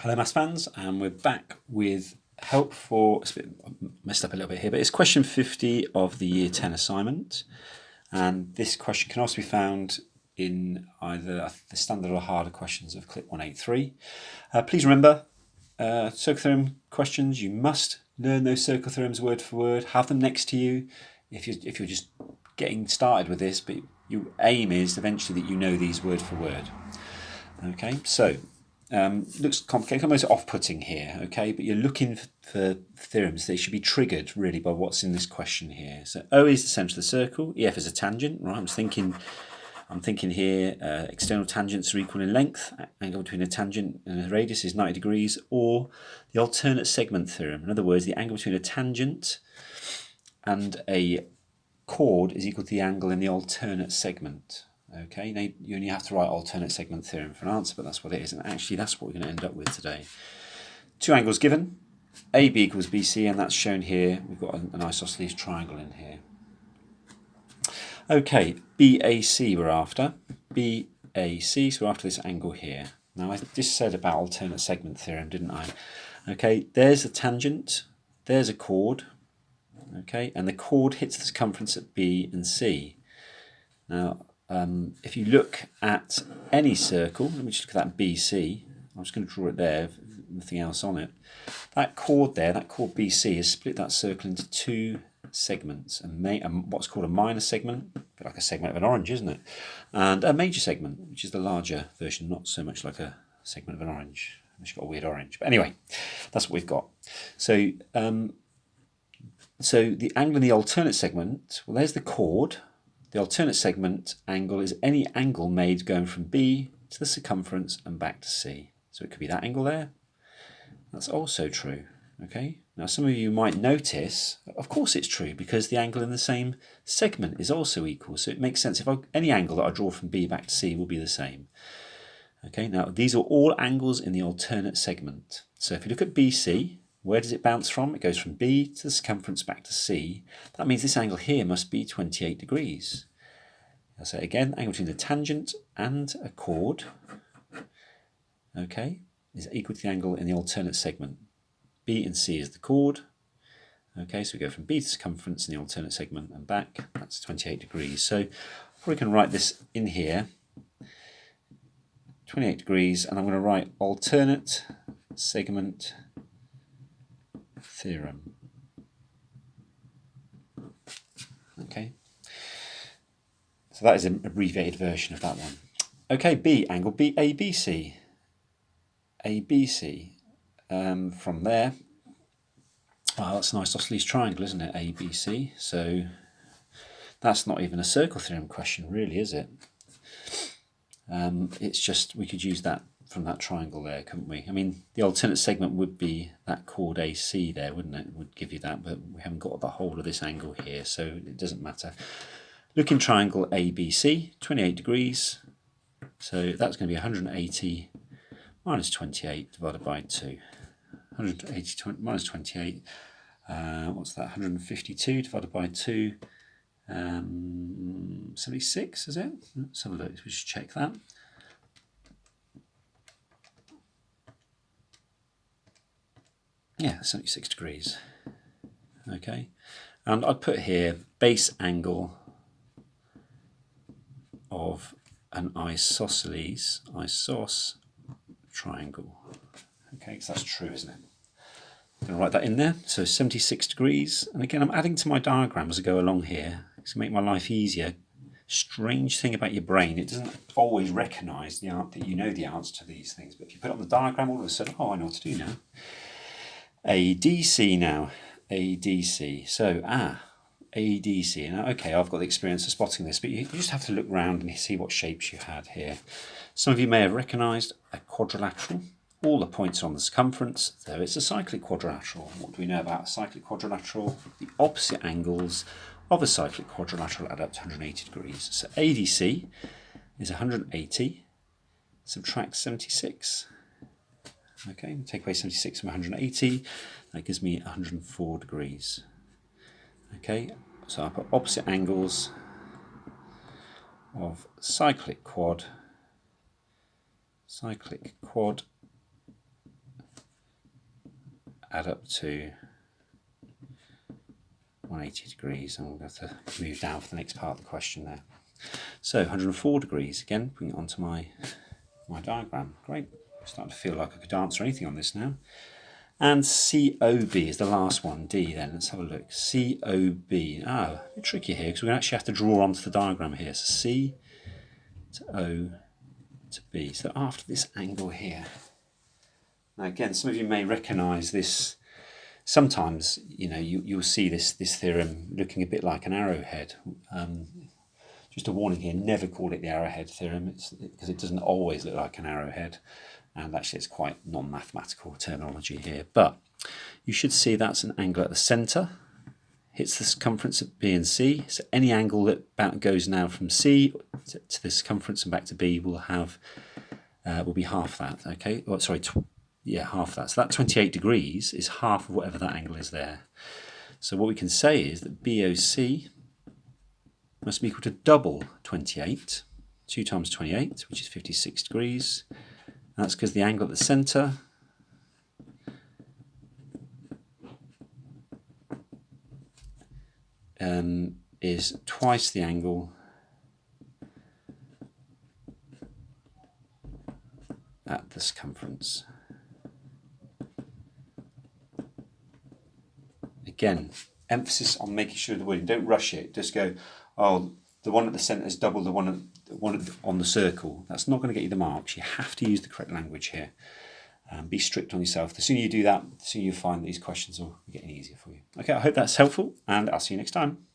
Hello maths fans, and we're back with help for, it's a bit messed up a little bit here, but it's question 50 of the year 10 assignment, and this question can also be found in either the standard or harder questions of clip 183. Please remember, circle theorem questions, you must learn those circle theorems word for word, have them next to you if you're just getting started with this, but your aim is eventually that you know these word for word. Okay, so looks complicated, almost off-putting here, okay, but you're looking for theorems. They should be triggered really by what's in this question here. So O is the centre of the circle, EF is a tangent, right? I'm thinking here external tangents are equal in length, angle between a tangent and a radius is 90 degrees, or the alternate segment theorem. In other words, the angle between a tangent and a chord is equal to the angle in the alternate segment. Okay, now you only have to write alternate segment theorem for an answer, but that's what it is, and actually that's what we're going to end up with today. Two angles given, AB equals BC, and that's shown here. We've got an isosceles triangle in here. Okay, BAC we're after. BAC, so we're after this angle here. Now I just said about alternate segment theorem, didn't I? Okay, there's a tangent, there's a chord, okay, and the chord hits the circumference at B and C. Now, if you look at any circle, let me just look at that BC, I'm just going to draw it there, nothing else on it. That chord there, that chord BC, has split that circle into two segments, what's called a minor segment, a bit like a segment of an orange, isn't it? And a major segment, which is the larger version, not so much like a segment of an orange. It's got a weird orange, but anyway, that's what we've got. So, so the angle in the alternate segment, well, there's the chord. The alternate segment angle is any angle made going from B to the circumference and back to C. So it could be that angle there. That's also true. Okay. Now some of you might notice, of course it's true, because the angle in the same segment is also equal. So it makes sense if any angle that I draw from B back to C will be the same. Okay. Now these are all angles in the alternate segment. So if you look at BC, where does it bounce from? It goes from B to the circumference back to C. That means this angle here must be 28 degrees. I'll say again, angle between the tangent and a chord, okay, is equal to the angle in the alternate segment. B and C is the chord. Okay, so we go from B to circumference in the alternate segment and back. That's 28 degrees. So we can write this in here, 28 degrees, and I'm going to write alternate segment theorem. Okay, so that is an abbreviated version of that one. Okay, B, angle B, ABC. ABC. From there, well, that's an isosceles triangle, isn't it? ABC. So that's not even a circle theorem question, really, is it? It's just we could use that from that triangle there, couldn't we? I mean, the alternate segment would be that chord AC there, wouldn't it? It would give you that, but we haven't got the whole of this angle here, so it doesn't matter. Looking triangle ABC, 28 degrees. So that's going to be 180 minus 28 divided by 2. 180 minus 28, what's that? 152 divided by 2. 76, is it? Let's have a look, we should check that. Yeah, 76 degrees. Okay, and I'd put here base angle of an isosceles triangle. Okay, so that's true, isn't it? I'm going to write that in there. So 76 degrees, and again I'm adding to my diagram as I go along here. It's going to make my life easier. Strange thing about your brain, it doesn't always recognise that you know the answer to these things, but if you put it on the diagram, all of a sudden, oh, I know what to do now. ADC now, ADC. So ADC. Now, okay, I've got the experience of spotting this, but you just have to look around and see what shapes you had here. Some of you may have recognised a quadrilateral. All the points are on the circumference, so it's a cyclic quadrilateral. What do we know about a cyclic quadrilateral? The opposite angles of a cyclic quadrilateral add up to 180 degrees. So ADC is 180, subtract 76. Okay, take away 76 from 180, that gives me 104 degrees. Okay, so I put opposite angles of cyclic quad add up to 180 degrees, and we'll have to move down for the next part of the question there. So 104 degrees, again, bring it onto my diagram. Great, I'm starting to feel like I could answer anything on this now. And COB is the last one, D then. Let's have a look. COB. A bit tricky here because we're going to actually have to draw onto the diagram here. So C to O to B. So after this angle here. Now again, some of you may recognise this. Sometimes, you know, you'll see this theorem looking a bit like an arrowhead. Just a warning here, never call it the arrowhead theorem because it doesn't always look like an arrowhead. And actually it's quite non-mathematical terminology here. But you should see that's an angle at the centre, hits the circumference at B and C. So any angle that goes now from C to the circumference and back to B will be half that, okay? Oh, sorry, half that. So that 28 degrees is half of whatever that angle is there. So what we can say is that BOC must be equal to double 28, 2 times 28, which is 56 degrees. And that's because the angle at the centre is twice the angle at the circumference. Again, emphasis on making sure the wording, don't rush it, just go, oh, the one at the centre is double the one on the circle. That's not going to get you the marks. You have to use the correct language here. Be strict on yourself. The sooner you do that, the sooner you find these questions will be getting easier for you. Okay, I hope that's helpful, and I'll see you next time.